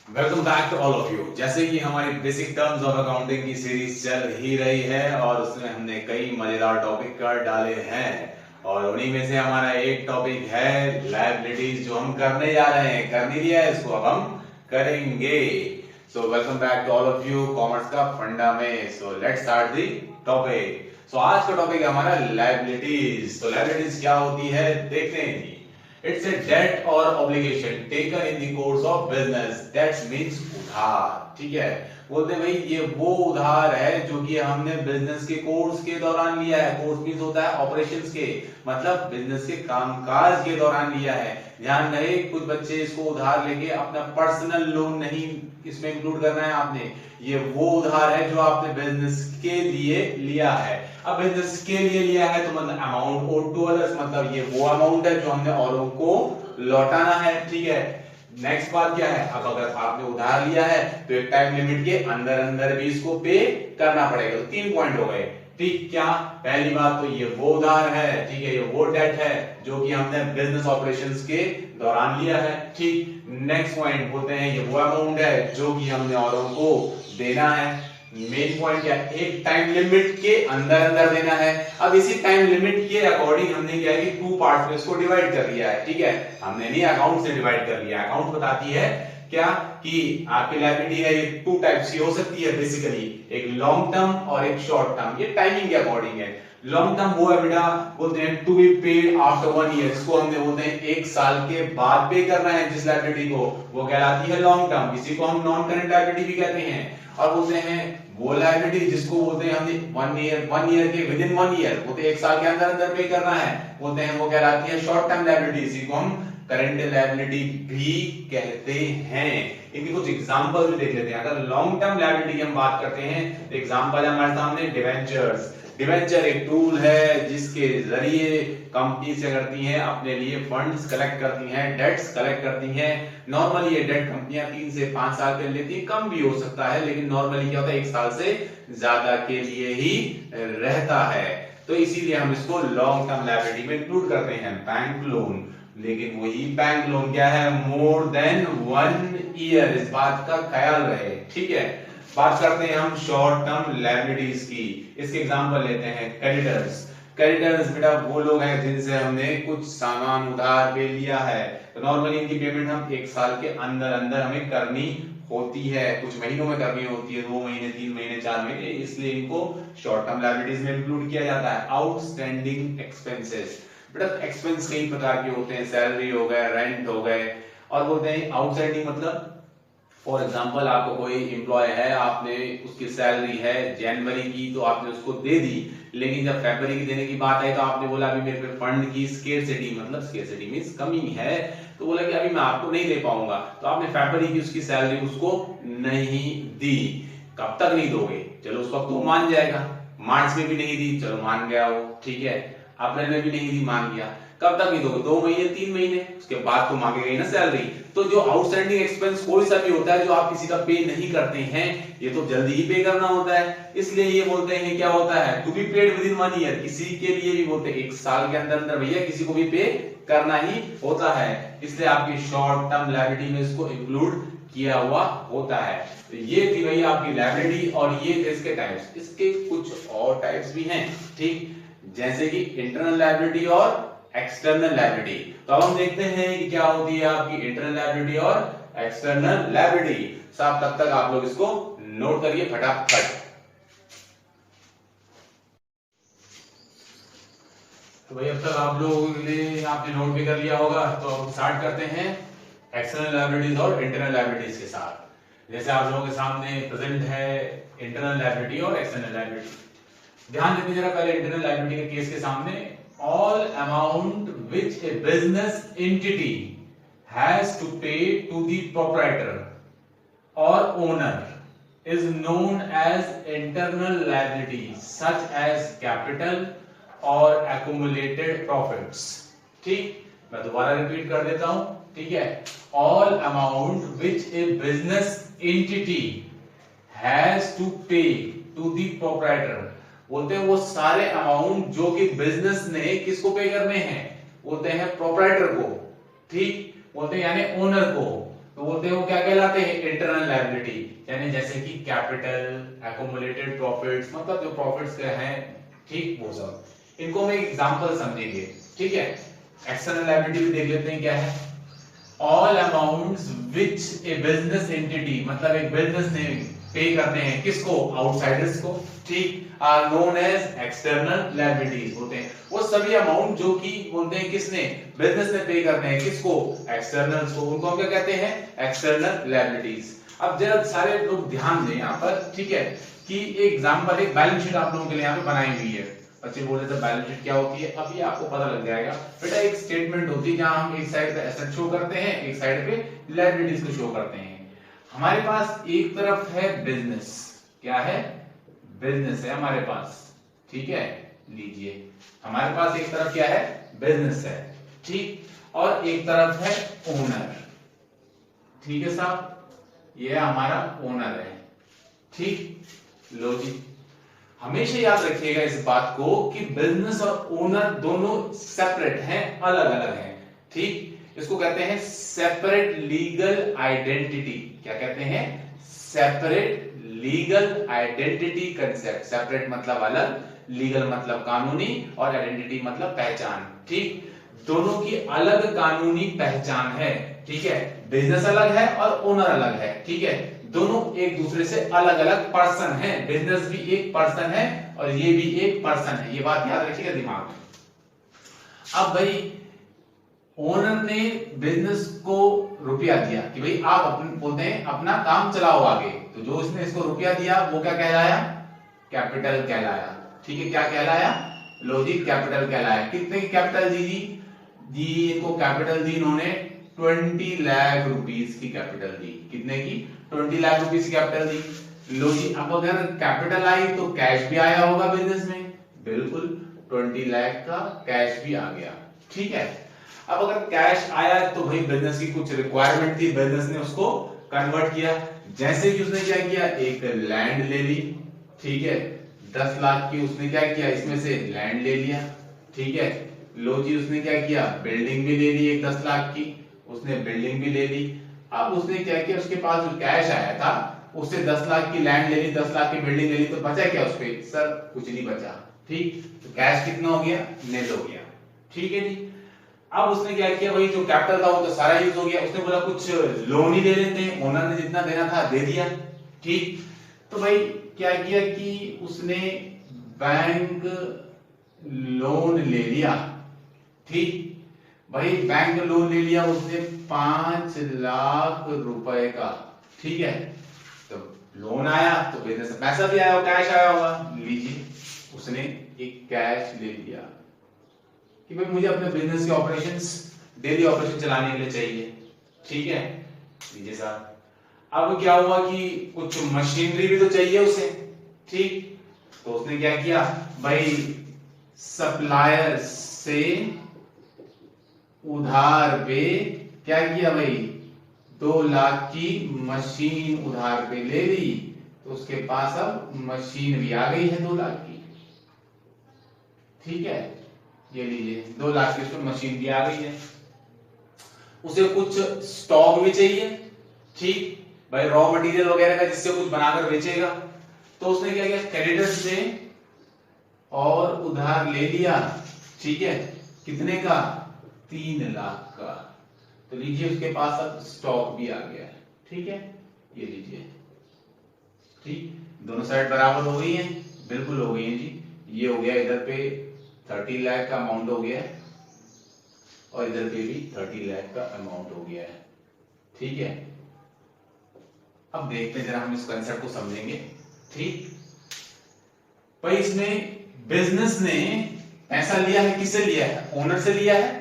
Welcome back to all of you. जैसे कि हमारी बेसिक टर्म्स ऑफ अकाउंटिंग की सीरीज चल ही रही है और उसमें हमने कई मजेदार टॉपिक कर डाले हैं और उन्हीं में से हमारा एक टॉपिक है लायबिलिटीज जो हम करने जा रहे हैं। कर नहीं लिया है इसको, अब हम करेंगे। So welcome back to all of you commerce का फंडा में। So let's start the topic. So आज का टॉपिक है हमारा लायबिलिटीज। तो लायबिलिटीज क्या होती है देखते हैं जी। It's a debt or obligation taken in the course of business. That means उधार। ठीक है, बोलते भाई ये वो उधार है जो कि हमने बिजनेस के कोर्स के दौरान लिया है। कोर्स मींस होता है ऑपरेशंस के, मतलब बिजनेस के कामकाज के दौरान लिया है। ध्यान रहे, कुछ बच्चे इसको उधार लेके अपना पर्सनल लोन नहीं इसमें इंक्लूड करना है आपने। ये वो उधार है जो आपने बिजनेस के लिए लिया है। अब बिजनेस के लिए लिया है तो मतलब अमाउंट ओड टू अदर्स, मतलब ये वो अमाउंट है जो हमने औरों को लौटाना है। ठीक है, नेक्स्ट बात क्या है, अब अगर आपने उधार लिया है तो एक टाइम लिमिट के अंदर अंदर भी इसको पे करना पड़ेगा। तो 3 पॉइंट हो गए। ठीक, क्या पहली बात तो ये वो उधार है, ठीक है, ये वो डेट है जो कि हमने बिजनेस ऑपरेशंस के दौरान लिया है। ठीक, नेक्स्ट पॉइंट बोलते हैं ये वो अमाउंट है जो कि हमने औरों को देना है। मेन पॉइंट क्या है, एक टाइम लिमिट के अंदर अंदर देना है। अब इसी टाइम लिमिट के अकॉर्डिंग हमने क्या है कि 2 पार्ट में इसको डिवाइड कर लिया है। ठीक है, हमने नहीं अकाउंट से डिवाइड कर लिया। अकाउंट बताती है क्या कि आपकी लायबिलिटी है, ये 2 टाइप्स की हो सकती है बेसिकली, एक लॉन्ग टर्म और एक शॉर्ट टर्म। ये टाइमिंग के अकॉर्डिंग है। लॉन्ग टर्म वो है बेटा, बोलते हैं to be paid after 1 year. इसको हमने बोलते हैं 1 साल के बाद पे करना है जिस लायबिलिटी को, वो कहलाती है लॉन्ग टर्म। इसी को हम नॉन करंट लायबिलिटी भी कहते हैं। और बोलते हैं वो लायबिलिटी जिसको बोलते हैं हमने 1 ईयर के विद इन 1 ईयर, बोलते हैं 1 साल के अंदर अंदर पे करना है, बोलते हैं वो कहलाती है शॉर्ट टर्म लायबिलिटी। इसी को हम करंट लायबिलिटी भी कहते हैं। इनकी कुछ एग्जांपल भी देख लेते हैं। अगर लॉन्ग टर्म लायबिलिटी की हम बात करते हैं तो एग्जांपल है हमारे सामने डिवेंचर्स। डिवेंचर एक टूल है जिसके जरिए कंपनी से करती हैं अपने लिए फंड्स कलेक्ट करती हैं, डेट्स कलेक्ट करती हैं। नॉर्मली ये डेट कंपनियां 3 से 5 साल के लिए लेती हैं, कम भी हो सकता है, लेकिन नॉर्मली क्या होता है 1 साल से ज्यादा के लिए ही रहता है। तो इसीलिए हम इसको लॉन्ग टर्म लायबिलिटी में इंक्लूड करते हैं। बैंक लोन, लेकिन वही बैंक लोन क्या है, मोर देन 1 ईयर, इस बात का ख्याल रहे। ठीक है, बात करते हैं हम शॉर्ट टर्म लायबिलिटीज की। इसके एग्जांपल लेते हैं क्रेडिटर्स। क्रेडिटर्स बेटा वो लोग हैं जिनसे हमने कुछ सामान उधार पे लिया है। तो नॉर्मली इनकी पेमेंट हम 1 साल के अंदर अंदर हमें करनी होती है, कुछ महीनों में करनी होती है, 2 महीने 3 महीने 4 महीने, इसलिए इनको शॉर्ट टर्म लायबिलिटीज में इंक्लूड किया जाता है। आउटस्टैंडिंग एक्सपेंसेस, बेटा एक्सपेंस कई प्रकार के होते हैं, सैलरी हो गए, रेंट हो गए, और बोलते हैं आउटस्टैंडिंग मतलब फॉर एग्जाम्पल आपको कोई एम्प्लॉय है, आपने उसकी सैलरी है जनवरी की तो आपने उसको दे दी, लेकिन जब फरवरी की देने की बात आई तो आपने बोला अभी मेरे पे फंड की स्केर्सिटी, मतलब स्केर्सिटी मींस कमी है, तो बोला कि अभी मैं आपको नहीं दे पाऊंगा, तो आपने फरवरी की उसकी सैलरी उसको नहीं दी। कब तक नहीं दोगे, चलो उस वक्त तो मान जाएगा। मार्च में भी नहीं दी, चलो मान गया वो, ठीक है। अप्रैल में भी नहीं दी, मान गया। कब तक नहीं दोगे, 2 महीने 3 महीने, उसके बाद तो मांगेगा ही ना सैलरी। तो जो आउटस्टैंडिंग एक्सपेंस कोई सा भी होता है जो आप किसी का पे नहीं करते हैं, ये तो जल्दी ही पे करना होता है, इसलिए ये बोलते हैं क्या होता है, to be paid within 1 year. किसी के लिए भी बोलते हैं 1 साल के अंदर अंदर भैया किसी को भी पे करना ही होता है, इसलिए आपकी शॉर्ट टर्म लायबिलिटी में इसको इंक्लूड किया हुआ होता है। तो ये थी भैया आपकी लायबिलिटी और ये थे इसके टाइप्स। इसके कुछ और टाइप्स भी हैं, ठीक, जैसे कि इंटरनल लायबिलिटी और एक्सटर्नल लायबिलिटी। तो अब हम देखते हैं कि क्या होती है आपकी इंटरनल लायबिलिटी और एक्सटर्नल लायबिलिटी। साहब तब तक आप लोग इसको नोट करिए फटाफट। तो भाई अब तक आप लोगों ने आपने नोट भी कर लिया होगा, तो अब स्टार्ट करते हैं एक्सटर्नल लायबिलिटीज और इंटरनल लायबिलिटीज के साथ। जैसे आप लोगों के सामने प्रेजेंट है इंटरनल लायबिलिटी और एक्सटर्नल लायबिलिटी। ध्यान देते जरा पहले इंटरनल लायबिलिटी के केस के सामने, all amount which a business entity has to pay to the proprietor or owner is known as internal liabilities such as capital or accumulated profits। ठीक, मैं दोबारा रिपीट कर देता हूं, ठीक है। all amount which a business entity has to pay to the proprietor, बोलते हैं वो सारे अमाउंट जो कि बिजनेस ने किसको पे करने हैं, बोलते हैं प्रोप्राइटर को, ठीक, बोलते हैं यानी ओनर को, तो बोलते हैं वो क्या कहलाते हैं, इंटरनल लायबिलिटी। यानी जैसे कि कैपिटल, एक्यूमुलेटेड प्रॉफिट्स, मतलब जो प्रॉफिट्स के हैं, ठीक, वो सब। इनको हम एग्जांपल समझेंगे, ठीक है। एक्सटर्नल लायबिलिटी भी देख लेते हैं क्या है। All amounts which a business entity, मतलब एक बिजनेस ने पे करने हैं किसको, आउटसाइडर्स को, ठीक, are known as external liabilities होते हैं। वो सभी अमाउंट जो कि बोलते हैं किसने, बिजनेस ने पे करने हैं किसको, एक्सटर्नल्स को, उनको हम क्या कहते हैं, एक्सटर्नल लायबिलिटीज। अब जरा सारे लोग ध्यान दें यहाँ पर, ठीक है, कि एग्जांपल एक बैलेंस शीट आप लोगों के लिए यहाँ पे बनाई हुई है। बच्चे बोल रहे थे बैलेंस शीट क्या होती है, अब ये आपको पता लग जाएगा। बेटा एक स्टेटमेंट होती है जहां हम एक साइड पे एसेट शो करते हैं, एक साइड पे लायबिलिटीज को शो करते हैं। हमारे पास एक तरफ है बिजनेस, क्या है, बिजनेस है हमारे पास, ठीक है, लीजिए हमारे पास एक तरफ क्या है, बिजनेस है, ठीक, और एक तरफ है ओनर, ठीक है साहब, ये हमारा ओनर है, ठीक। लो जी, हमेशा याद रखिएगा इस बात को कि बिजनेस और ओनर दोनों सेपरेट हैं, अलग अलग हैं, ठीक। इसको कहते हैं सेपरेट लीगल आइडेंटिटी। क्या कहते हैं, separate legal identity concept. Separate मतलब अलग, लीगल मतलब कानूनी, और आइडेंटिटी मतलब पहचान, ठीक। दोनों की अलग कानूनी पहचान है, ठीक है। बिजनेस अलग है और ओनर अलग है, ठीक है। दोनों एक दूसरे से अलग अलग पर्सन है। बिजनेस भी एक पर्सन है और ये भी एक पर्सन है, ये बात याद रखिएगा दिमाग में। अब भाई ओनर ने बिजनेस को रुपया दिया कि भाई आप अपने, बोलते हैं अपना काम चलाओ आगे, तो जो इसने इसको रुपया दिया वो क्या कहलाया, कैपिटल कहलाया, ठीक है। क्या कहलाया, लो जी कैपिटल कहलाया। कितने की कैपिटल दी जी इनको कैपिटल दी इन्होंने 20 लाख रुपीस की कैपिटल दी। कितने की, 20 लाख रुपीस की कैपिटल दी। लो जी, अब अगर कैपिटल आई तो कैश भी आया होगा बिजनेस में, बिल्कुल 20 लाख का कैश भी आ गया, ठीक है। अब अगर कैश आया तो भाई बिजनेस की कुछ रिक्वायरमेंट थी, बिजनेस ने उसको कन्वर्ट किया। जैसे कि उसने क्या किया, एक लैंड ले ली, ठीक है, 10 लाख की उसने क्या किया, इसमें से लैंड ले लिया, ठीक है। लो जी, उसने क्या किया, बिल्डिंग भी ले ली एक 10 लाख की, उसने बिल्डिंग भी ले ली। अब उसने क्या किया, उसके पास जो कैश आया था उससे 10 लाख की लैंड ले ली, 10 लाख की बिल्डिंग ले ली, तो बचा क्या उस पे, सर कुछ नहीं बचा, ठीक। तो कैश कितना हो गया, निल हो गया, ठीक है जी। अब उसने क्या किया, भाई जो कैपिटल था वो तो सारा यूज हो गया, उसने बोला कुछ लोन ही ले लेते हैं, ओनर ने जितना देना था दे दिया, ठीक। तो भाई क्या किया कि उसने बैंक लोन ले लिया, ठीक। भाई बैंक लोन ले लिया उसने 5 लाख रुपए का, ठीक है। तो लोन आया तो बिजनेस से पैसा भी आया, कैश आया होगा, लीजिए उसने एक कैश ले लिया कि भाई मुझे अपने बिजनेस के ऑपरेशंस, डेली ऑपरेशन चलाने के लिए चाहिए, ठीक है, लीजिए साहब। अब क्या हुआ कि कुछ मशीनरी भी तो चाहिए उसे, ठीक। तो उसने क्या किया, भाई सप्लायर से उधार पे क्या किया भाई, 2 लाख की मशीन उधार पे ले ली, तो उसके पास अब मशीन भी आ गई है 2 लाख की, ठीक है। ये लीजिए 2 लाख की उसमें मशीन भी आ गई है। उसे कुछ स्टॉक भी चाहिए, ठीक, भाई रॉ मटेरियल वगैरह का जिससे कुछ बनाकर बेचेगा। तो उसने क्या किया, क्रेडिटर्स से और उधार ले लिया, ठीक है, कितने का, 3 लाख का। तो लीजिए उसके पास अब स्टॉक भी आ गया है, ठीक है, ये लीजिए, ठीक। दोनों साइड बराबर हो गई है, बिल्कुल हो गई है जी। ये हो गया इधर पे 30 लाख का अमाउंट हो गया है और इधर पे भी 30 लाख का अमाउंट हो गया है, ठीक है। अब देखते हैं जरा हम इस कंसेप्ट को समझेंगे, ठीक। भाई इसमें बिजनेस ने पैसा लिया है, किससे लिया है, ओनर से लिया है,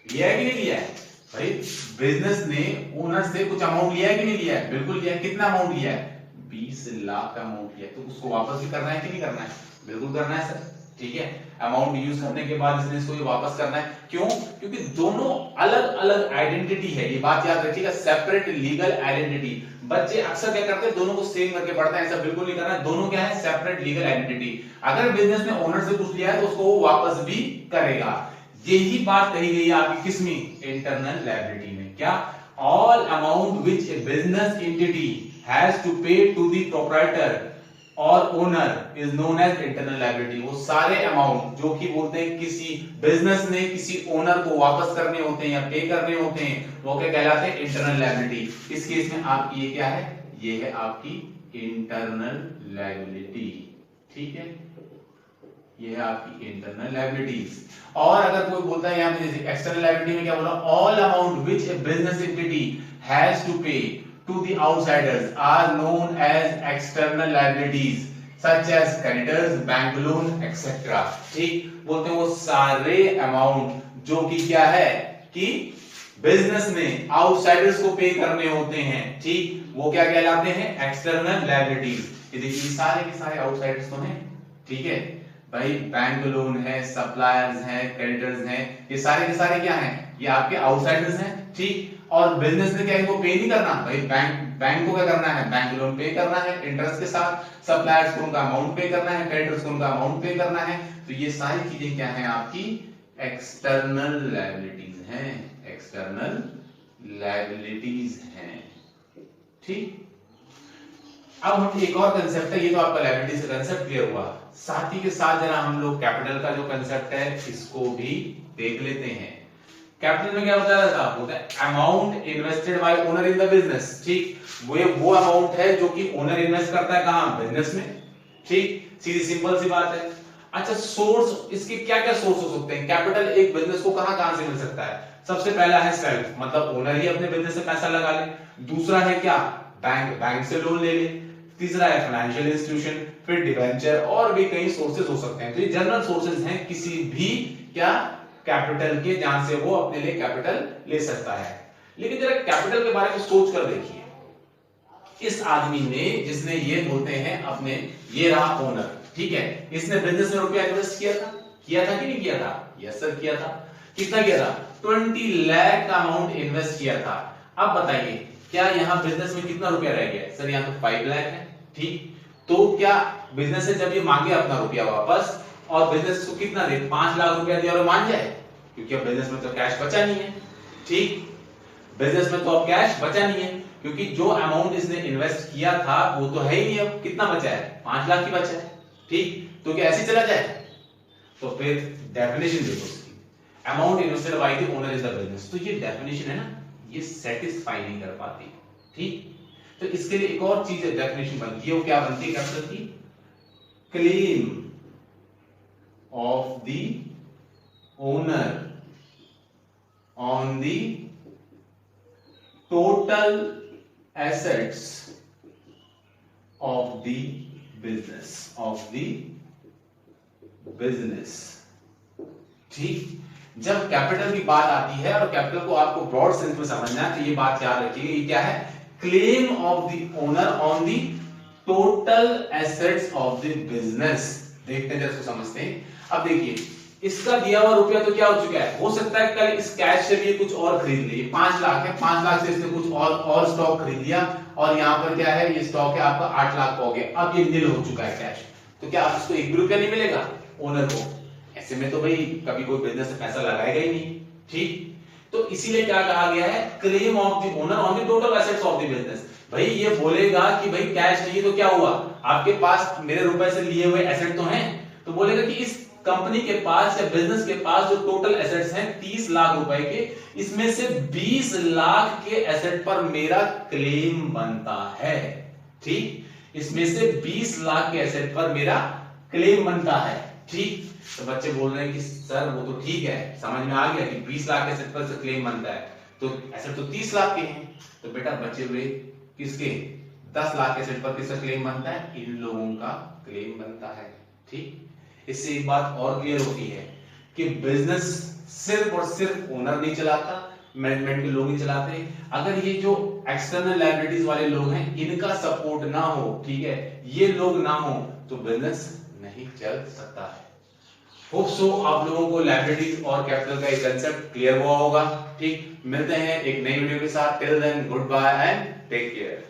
लिया है कि नहीं लिया है, भाई बिजनेस ने ओनर से कुछ अमाउंट लिया है कि नहीं लिया है, बिल्कुल लिया है। कितना अमाउंट लिया है, 20 लाख का अमाउंट लिया है। तो उसको वापस भी करना है कि नहीं करना है, बिल्कुल करना है सर, ठीक है। अमाउंट यूज करने के बाद इसने इसको वापस करना है, क्यों, क्योंकि दोनों अलग अलग आइडेंटिटी है, ये बात याद रखिएगा, सेपरेट लीगल आइडेंटिटी। बच्चे अक्सर क्या करते हैं, दोनों को सेम करके पढ़ते हैं, ऐसा बिल्कुल नहीं करना है। दोनों क्या है, सेपरेट लीगल आइडेंटिटी। अगर बिजनेस ने ओनर से कुछ लिया है तो उसको वो वापस भी करेगा। यही बात कही गई है आपकी किसमें, इंटरनल लायबिलिटी में। क्या, all amount which a business entity has to pay to the proprietor or owner is known as internal liability. वो सारे अमाउंट जो कि बोलते हैं किसी बिजनेस ने किसी ओनर को वापस करने होते हैं या पे करने होते हैं, वो क्या कहलाते हैं? Internal liability. इस केस में आपकी ये क्या है? ये है आपकी इंटरनल लायबिलिटी। ठीक है, ये है आपकी इंटरनल लायबिलिटीज। और अगर कोई बोलता है यहां पे जैसे एक्सटर्नल लायबिलिटी में क्या बोला? All amount which a business entity has to pay to the outsiders are known as external liabilities such as creditors, bank loan, etc. ठीक, बोलते हैं वो सारे अमाउंट जो कि क्या है कि बिजनेस ने आउटसाइडर्स को पे करने होते हैं, ठीक, वो क्या कहलाते हैं? External liabilities. ये देखिए सारे के सारे आउटसाइडर्स तो हैं, ठीक है भाई, बैंक लोन है, सप्लायर्स हैं, क्रेडिटर्स हैं, ये सारे के सारे क्या हैं? ये आपके आउटसाइडर्स हैं, ठीक। और बिजनेस ने क्या इनको पे नहीं करना भाई, बैंक को क्या करना है? बैंक लोन पे करना है इंटरेस्ट के साथ, सप्लायर्स को उनका अमाउंट पे करना है, क्रेडिटर्स को उनका अमाउंट पे करना है। तो ये सारी चीजें क्या है? आपकी एक्सटर्नल लायबिलिटीज हैं, एक्सटर्नल लायबिलिटीज हैं, ठीक। अब हम एक और कंसेप्ट है, ये तो आपका लायबिलिटी से कंसेप्ट क्लियर हुआ, साथ ही के साथ जरा हम लोग कैपिटल का जो कंसेप्ट है इसको भी देख लेते हैं। कैपिटल में क्या बता रहा था? बोलता है amount invested bye owner in the business, ठीक, वो अमाउंट है जो कि ओनर इन्वेस्ट करता है कहां? बिजनेस में, ठीक, सीधी सिंपल सी बात है। अच्छा, सोर्स इसके क्या क्या सोर्स हो सकते हैं? कैपिटल एक बिजनेस को कहां कहां से मिल सकता है? सबसे पहला है सेल्फ, मतलब ओनर ही अपने बिजनेस से पैसा लगा ले। दूसरा है क्या? बैंक से लोन ले ले। तीसरा है फाइनेंशियल इंस्टीट्यूशन, फिर डिवेंचर, और भी कई सोर्सेज हो सकते हैं। तो ये जनरल सोर्सेज हैं किसी भी क्या कैपिटल के, जहां से वो अपने लिए कैपिटल ले सकता है। लेकिन जरा कैपिटल के बारे में सोच कर देखिए, इस आदमी ने जिसने ये बोलते हैं अपने, ये रहा ओनर, ठीक है, इसने बिजनेस में रुपया इन्वेस्ट किया था कि नहीं किया था? यस सर किया था। कितना किया था? 20 लाख का अमाउंट इन्वेस्ट किया था। अब बताइए क्या यहां बिजनेस में कितना रुपया रह गया? सर यहां तो 5 लाख है, ठीक। तो क्या बिजनेस से जब ये मांगे अपना रुपया वापस और बिजनेस को कितना दे? 5 लाख रुपया दिया और मान जाए? क्योंकि अब बिजनेस में तो कैश बचा नहीं है, ठीक, बिजनेस में तो अब कैश बचा नहीं है, क्योंकि जो अमाउंट इसने इन्वेस्ट किया था वो तो है ही नहीं। अब कितना बचा है? 5 लाख ही बचा है, ठीक। तो क्या ऐसे चला जाए? तो फिर डेफिनेशन देखो उसकी, amount invested by the owner is the business. तो ये डेफिनेशन है ना, ये सेटिस्फाई नहीं कर पाती, ठीक। तो इसके लिए एक और चीज डेफिनेशन बनती है, वो क्या बनती है कैपिटल की? Claim of the owner on the total assets of the business, ठीक। जब कैपिटल की बात आती है और कैपिटल को आपको ब्रॉड सेंस में समझना है, तो ये बात याद रखिएगा, ये क्या है? Claim of the owner on the total assets of the business. देखते हैं जरा समझते हैं। अब देखिए इसका दिया हुआ रुपया तो क्या हो चुका है? हो सकता है कल इस कैश से भी कुछ और खरीद ले, 5 लाख है, 5 लाख से इसने कुछ और स्टॉक खरीद लिया, और यहाँ पर क्या है? ये स्टॉक है आपका 8 लाख का हो गया। अब ये नील हो चुका है कैश, तो क्या आपको 1 भी रुपया नहीं मिलेगा ओनर को? ऐसे में तो भाई कभी कोई बिजनेस में पैसा लगाएगा ही नहीं, ठीक। तो इसीलिए क्या कहा गया है? Claim of the owner on the total assets of the business. भाई ये बोलेगा कि भाई कैश नहीं तो क्या हुआ, आपके पास मेरे रुपए से लिए हुए एसेट तो हैं, तो बोलेगा कि इस कंपनी के पास या बिजनेस के पास जो टोटल एसेट्स हैं 30 लाख रुपए के, इसमें से 20 लाख के एसेट पर मेरा क्लेम बनता है, ठीक। इसमें से 20 लाख के एसेट पर मेरा क्लेम बनता है, ठीक। तो बच्चे बोल रहे हैं कि सर वो तो ठीक है, समझ में आ गया कि 20 लाख के एसेट पर से क्लेम बनता है, तो एसेट तो 30 लाख के हैं, तो बेटा बचे हुए किसके? 10 लाख के एसेट पर किसका क्लेम बनता है? इन लोगों का क्लेम बनता है, ठीक। इससे एक बात और क्लियर होती है कि बिजनेस सिर्फ और सिर्फ ओनर नहीं चलाता, मैनेजमेंट के लोग नहीं चलाते। अगर ये जो एक्सटर्नल लायबिलिटीज वाले लोग हैं इनका सपोर्ट ना हो, ठीक है, ये लोग ना हो, तो बिजनेस नहीं चल सकता है। होप सो आप लोगों को लायबिलिटीज और कैपिटल का एक कंसेप्ट क्लियर हुआ होगा, ठीक। मिलते हैं एक नई वीडियो के साथ, till then good bye and take care.